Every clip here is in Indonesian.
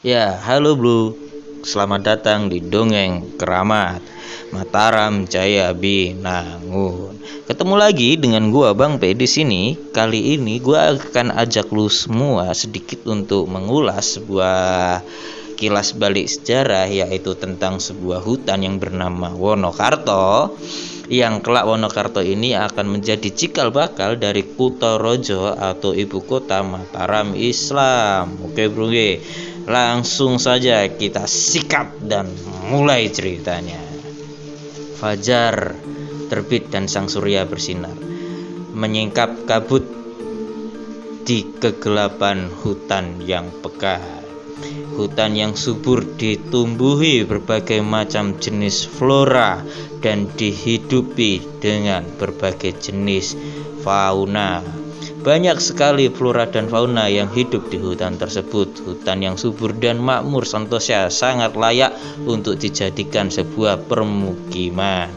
Ya, halo Bro. Selamat datang di Dongeng Keramat Mataram Jaya Binangun. Ketemu lagi dengan gua Bang P di sini. Kali ini gua akan ajak lu semua sedikit untuk mengulas sebuah kilas balik sejarah, yaitu tentang sebuah hutan yang bernama Wonokarto, yang kelak Wonokarto ini akan menjadi cikal bakal dari Kutorojo atau ibu kota Mataram Islam. Oke bro, langsung saja kita sikat dan mulai ceritanya. Fajar terbit dan sang surya bersinar, menyingkap kabut di kegelapan hutan yang pekat. Hutan yang subur ditumbuhi berbagai macam jenis flora dan dihidupi dengan berbagai jenis fauna. Banyak sekali flora dan fauna yang hidup di hutan tersebut. Hutan yang subur dan makmur sentosa sangat layak untuk dijadikan sebuah permukiman.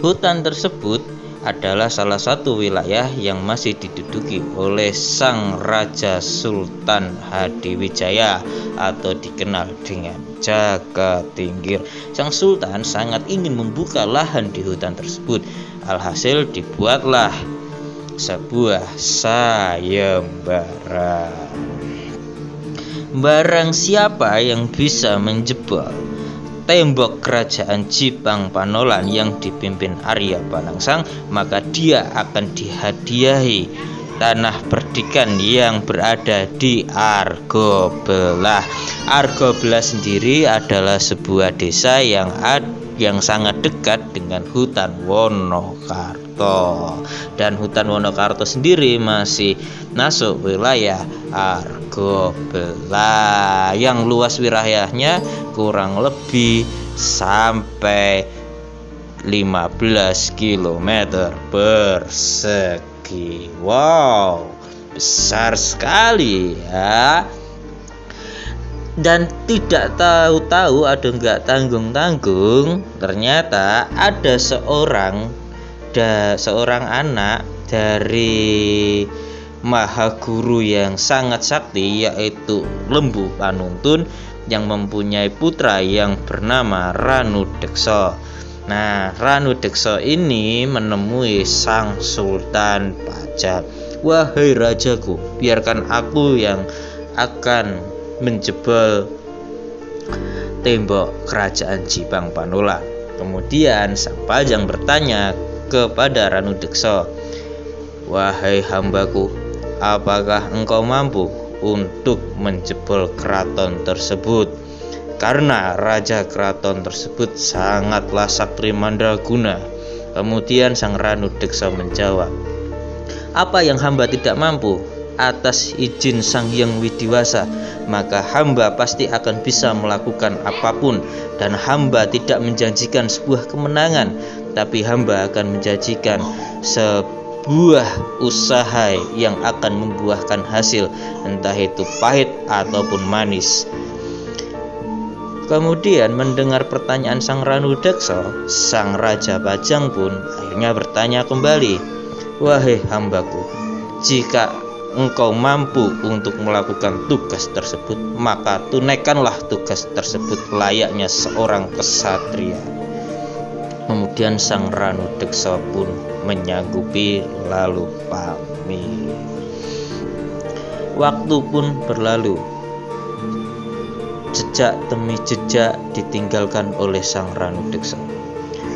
Hutan tersebut adalah salah satu wilayah yang masih diduduki oleh Sang Raja Sultan Hadiwijaya atau dikenal dengan Jagatingkir. Sang Sultan sangat ingin membuka lahan di hutan tersebut. Alhasil dibuatlah sebuah sayembara. Barang siapa yang bisa menjebol tembok kerajaan Jipang Panolan yang dipimpin Arya Panangsang, maka dia akan dihadiahi tanah perdikan yang berada di Argobelah. Argobelah sendiri adalah sebuah desa yang sangat dekat dengan hutan Wonokarto, dan hutan Wonokarto sendiri masih masuk wilayah Argobelah yang luas wilayahnya kurang lebih sampai 15 km persegi. Wow, besar sekali ya. Dan tidak tahu-tahu ada nggak tanggung-tanggung, ternyata ada seorang anak dari Mahaguru yang sangat sakti, yaitu Lembu Panuntun, yang mempunyai putra yang bernama Ranudeksa. Nah, Ranudeksa ini menemui Sang Sultan Pajat. Wahai rajaku, biarkan aku yang akan menjebol tembok kerajaan Jipang Panolan. Kemudian Sang Pajang bertanya kepada Ranudeksa, wahai hambaku, apakah engkau mampu untuk menjebol keraton tersebut? Karena raja keraton tersebut sangatlah sakti mandraguna. Kemudian Sang Ranudeksa menjawab, apa yang hamba tidak mampu? Atas izin Sang Hyang Widiwasa, maka hamba pasti akan bisa melakukan apapun, dan hamba tidak menjanjikan sebuah kemenangan, tapi hamba akan menjanjikan sebuah usaha yang akan membuahkan hasil, entah itu pahit ataupun manis. Kemudian mendengar pertanyaan Sang Ranudeksa, Sang Raja Pajang pun akhirnya bertanya kembali, wahai hambaku, jika engkau mampu untuk melakukan tugas tersebut, maka tunaikanlah tugas tersebut layaknya seorang kesatria. Kemudian Sang Ranudeksa pun menyanggupi lalu pamit. Waktu pun berlalu, jejak demi jejak ditinggalkan oleh Sang Ranudeksa.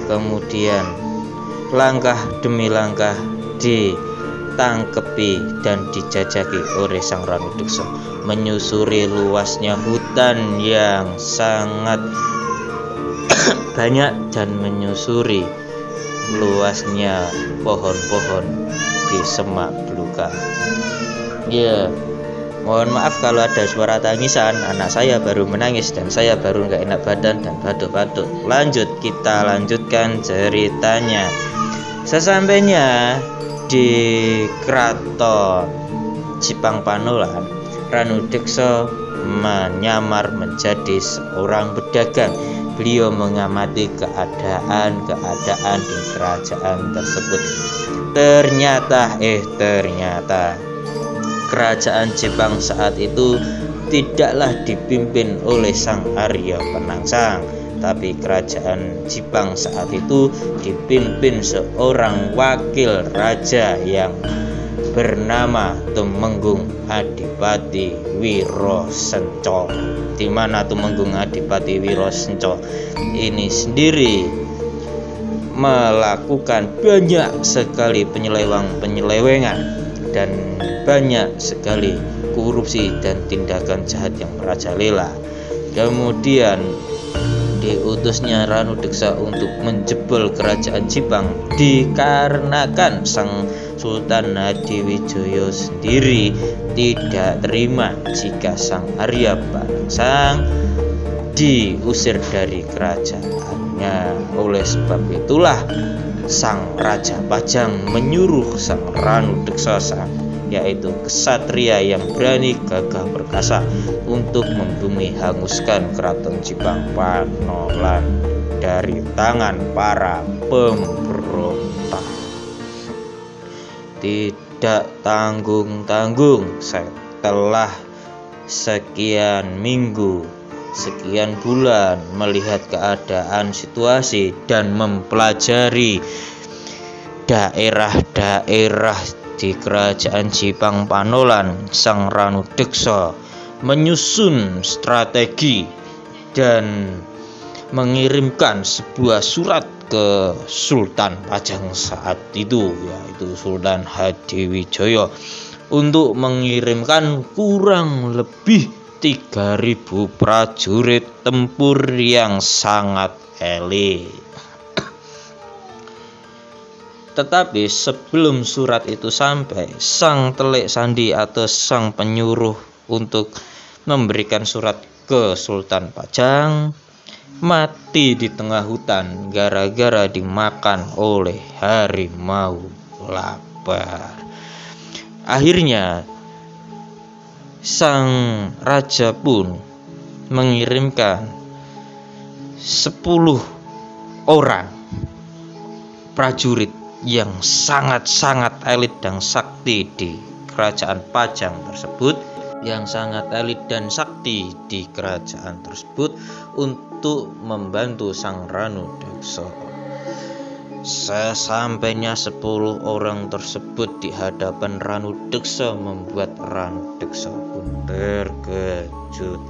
Kemudian langkah demi langkah ditangkepi dan dijajaki oleh Sang Ranudeksa, menyusuri luasnya hutan yang sangat banyak dan menyusuri luasnya pohon-pohon di semak belukar. Ya, mohon maaf kalau ada suara tangisan, anak saya baru menangis dan saya baru nggak enak badan dan batuk-batuk. Kita lanjutkan ceritanya. Sesampainya di keraton Jipang Panolan, Ranudeksa menyamar menjadi seorang pedagang. Beliau mengamati keadaan di kerajaan tersebut. Ternyata kerajaan Jepang saat itu tidaklah dipimpin oleh Sang Arya Penangsang, tapi kerajaan Jipang saat itu dipimpin seorang wakil raja yang bernama Tumenggung Adipati Wirosenco. Di mana Tumenggung Adipati Wirosenco ini sendiri melakukan banyak sekali penyelewengan dan banyak sekali korupsi dan tindakan jahat yang merajalela. Kemudian diutusnya Ranu Deksa untuk menjebol kerajaan Jipang dikarenakan Sang Sultan Hadiwijaya sendiri tidak terima jika Sang Arya Penangsang diusir dari kerajaannya. Oleh sebab itulah Sang Raja Pajang menyuruh Sang Ranu Deksa, yaitu kesatria yang berani, gagah perkasa, untuk membumi hanguskan keraton Jipang Panolan dari tangan para pemberontak. Tidak tanggung-tanggung, setelah sekian minggu, sekian bulan melihat keadaan situasi dan mempelajari daerah-daerah di kerajaan Jipang Panolan, Sang Ranu Deksa menyusun strategi dan mengirimkan sebuah surat ke Sultan Pajang saat itu, yaitu Sultan Hadiwijaya, untuk mengirimkan kurang lebih 3.000 prajurit tempur yang sangat elit. Tetapi sebelum surat itu sampai, Sang Telik Sandi atau sang penyuruh untuk memberikan surat ke Sultan Pajang mati di tengah hutan gara-gara dimakan oleh harimau lapar. Akhirnya sang raja pun mengirimkan 10 orang prajurit yang sangat-sangat elit dan sakti di kerajaan Pajang tersebut, untuk membantu Sang Ranu Deksa. Sesampainya 10 orang tersebut di hadapan Ranu Deksa membuat Ranu Deksa pun terkejut.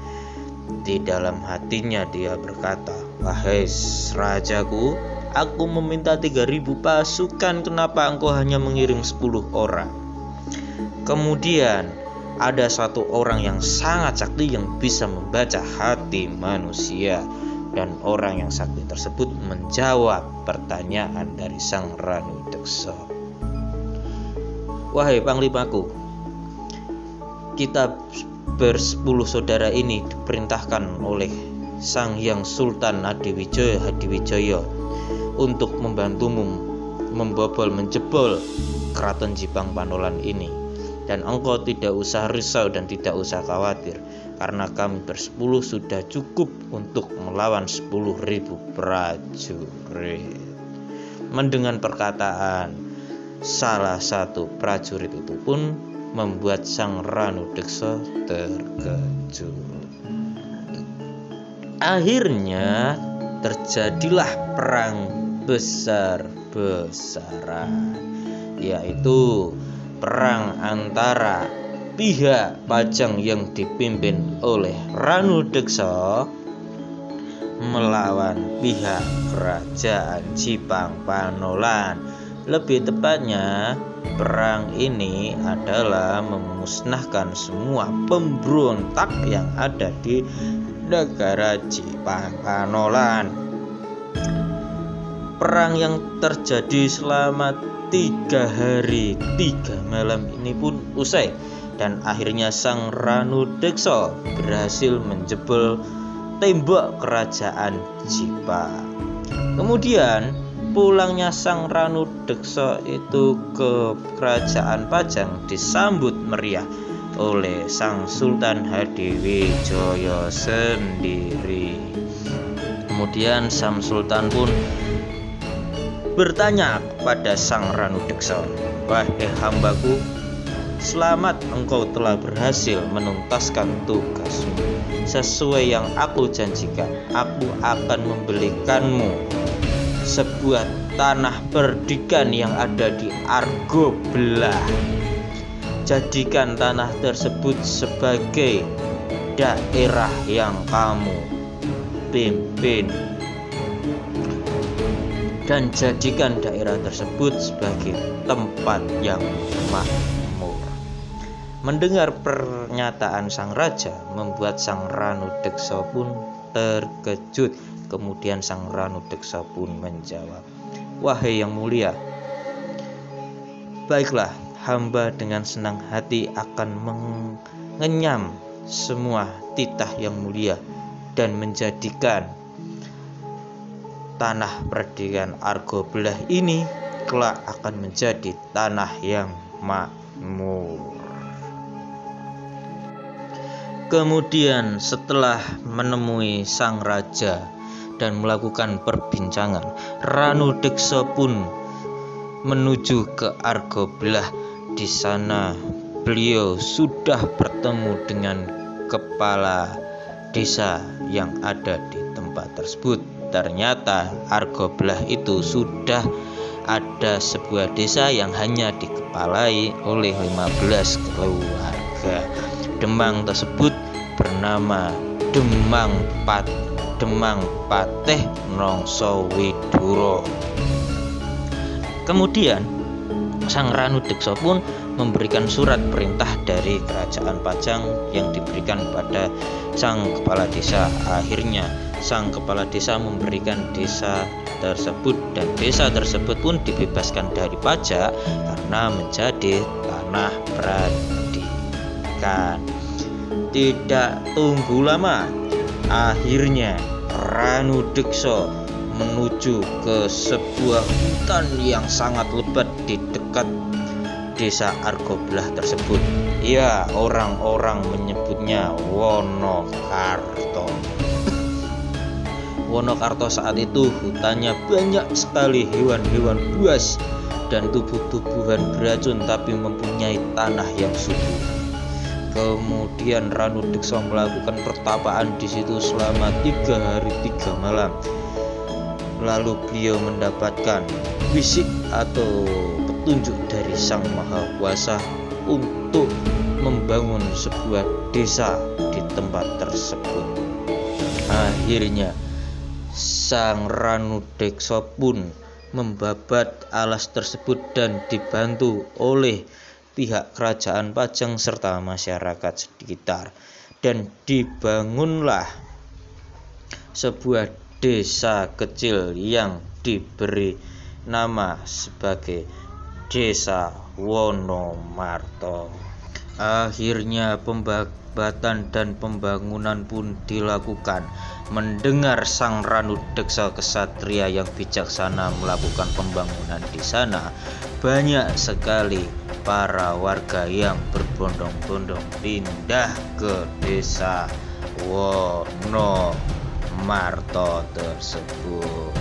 Di dalam hatinya dia berkata, "Wahai rajaku, aku meminta 3.000 pasukan, kenapa engkau hanya mengirim 10 orang?" Kemudian ada satu orang yang sangat sakti yang bisa membaca hati manusia, dan orang yang sakti tersebut menjawab pertanyaan dari Sang Ranu Deksa. "Wahai panglimaku, kita ber-10 saudara ini diperintahkan oleh Sang Hyang Sultan Hadiwijaya untuk membantumu menjebol keraton Jipang Panolan ini. Dan engkau tidak usah risau dan tidak usah khawatir, karena kami ber-10 sudah cukup untuk melawan 10.000 prajurit." Mendengar perkataan salah satu prajurit itu pun membuat Sang Ranu Deksa terkejut. Akhirnya terjadilah perang besar-besaran, yaitu perang antara pihak Pajang yang dipimpin oleh Ranu Deksa melawan pihak kerajaan Jipang Panolan. Lebih tepatnya, perang ini adalah memusnahkan semua pemberontak yang ada di negara Jipang Panolan. Perang yang terjadi selama 3 hari 3 malam ini pun usai, dan akhirnya Sang Ranu Deksa berhasil menjebol tembok kerajaan Jipang. Kemudian pulangnya Sang Ranu Deksa itu ke kerajaan Pajang disambut meriah oleh Sang Sultan Hadiwijaya sendiri. Kemudian Sang Sultan pun bertanya kepada Sang Ranu Deksa, "Wahai hambaku, Selamat, engkau telah berhasil menuntaskan tugasmu. Sesuai yang aku janjikan, aku akan membelikanmu sebuah tanah perdikan yang ada di Argo Belah. Jadikan tanah tersebut sebagai daerah yang kamu pimpin, dan jadikan daerah tersebut sebagai tempat yang makmur. Mendengar pernyataan sang raja membuat sang Ranu Deksa pun terkejut. Kemudian sang Ranu Deksa pun menjawab, "Wahai yang mulia, baiklah, hamba dengan senang hati akan mengenyam semua titah yang mulia dan menjadikan tanah perdikan Argo Belah ini kelak akan menjadi tanah yang makmur." Kemudian setelah menemui sang raja dan melakukan perbincangan, Ranu Deksa pun menuju ke Argo Belah. Di sana beliau sudah bertemu dengan kepala desa yang ada di tempat tersebut. Ternyata Argo Belah itu sudah ada sebuah desa yang hanya dikepalai oleh 15 keluarga. Demang tersebut bernama Demang Pateh Nongso Widuro. Kemudian sang Ranu Deksa pun memberikan surat perintah dari kerajaan Pajang yang diberikan pada sang kepala desa. Akhirnya sang kepala desa memberikan desa tersebut, dan desa tersebut pun dibebaskan dari pajak karena menjadi tanah perdikan. Tidak tunggu lama, akhirnya Ranu Deksa menuju ke sebuah hutan yang sangat lebat di dekat desa Argo Belah tersebut. Ya, orang-orang menyebutnya Wonokarto. Wonokarto saat itu hutannya banyak sekali hewan-hewan buas dan tubuh-tubuhan beracun, tapi mempunyai tanah yang subur. Kemudian Ranu Deksa melakukan pertapaan di situ selama 3 hari 3 malam. Lalu beliau mendapatkan bisik atau petunjuk dari Sang Maha Kuasa untuk membangun sebuah desa di tempat tersebut. Akhirnya sang Ranu Deksa pun membabat alas tersebut dan dibantu oleh pihak kerajaan Pajang serta masyarakat sekitar, dan dibangunlah sebuah desa kecil yang diberi nama sebagai Desa Wonomarto. Akhirnya pembabatan dan pembangunan pun dilakukan. Mendengar sang Ranu Deksa kesatria yang bijaksana melakukan pembangunan di sana, banyak sekali para warga yang berbondong-bondong pindah ke desa Wonomarto tersebut.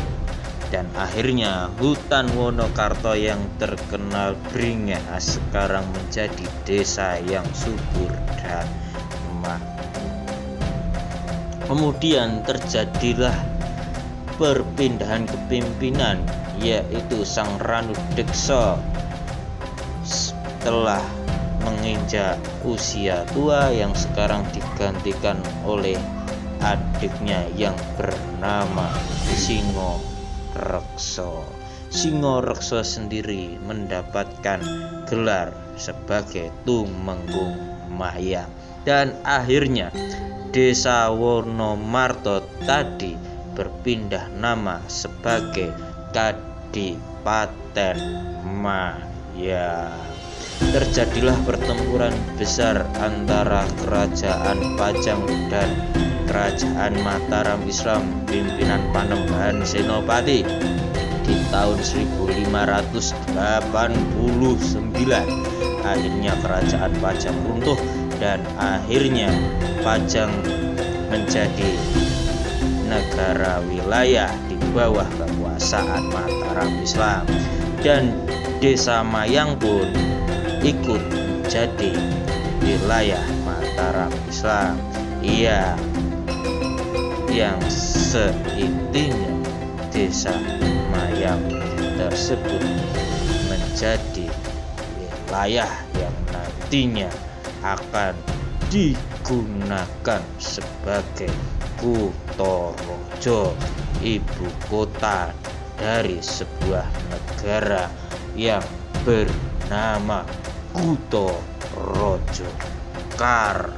Dan akhirnya hutan Wonokarto yang terkenal beringas sekarang menjadi desa yang subur dan makmur. Kemudian terjadilah perpindahan kepemimpinan, yaitu sang Ranu Deksa telah menginjak usia tua yang sekarang digantikan oleh adiknya yang bernama Singoreksa. Singoreksa sendiri mendapatkan gelar sebagai Tumenggung Maya, dan akhirnya desa Wonomarto tadi berpindah nama sebagai Kadipaten Maya. Terjadilah pertempuran besar antara kerajaan Pajang dan kerajaan Mataram Islam pimpinan Panembahan Senopati di tahun 1589. Akhirnya kerajaan Pajang runtuh dan akhirnya Pajang menjadi negara wilayah di bawah kekuasaan Mataram Islam, dan desa Mayang pun ikut menjadi wilayah Mataram Islam. Ia yang seintinya desa Mayang tersebut menjadi wilayah yang nantinya akan digunakan sebagai Kutorojo, ibu kota dari sebuah negara yang bernama Kutorojo Kartosuro.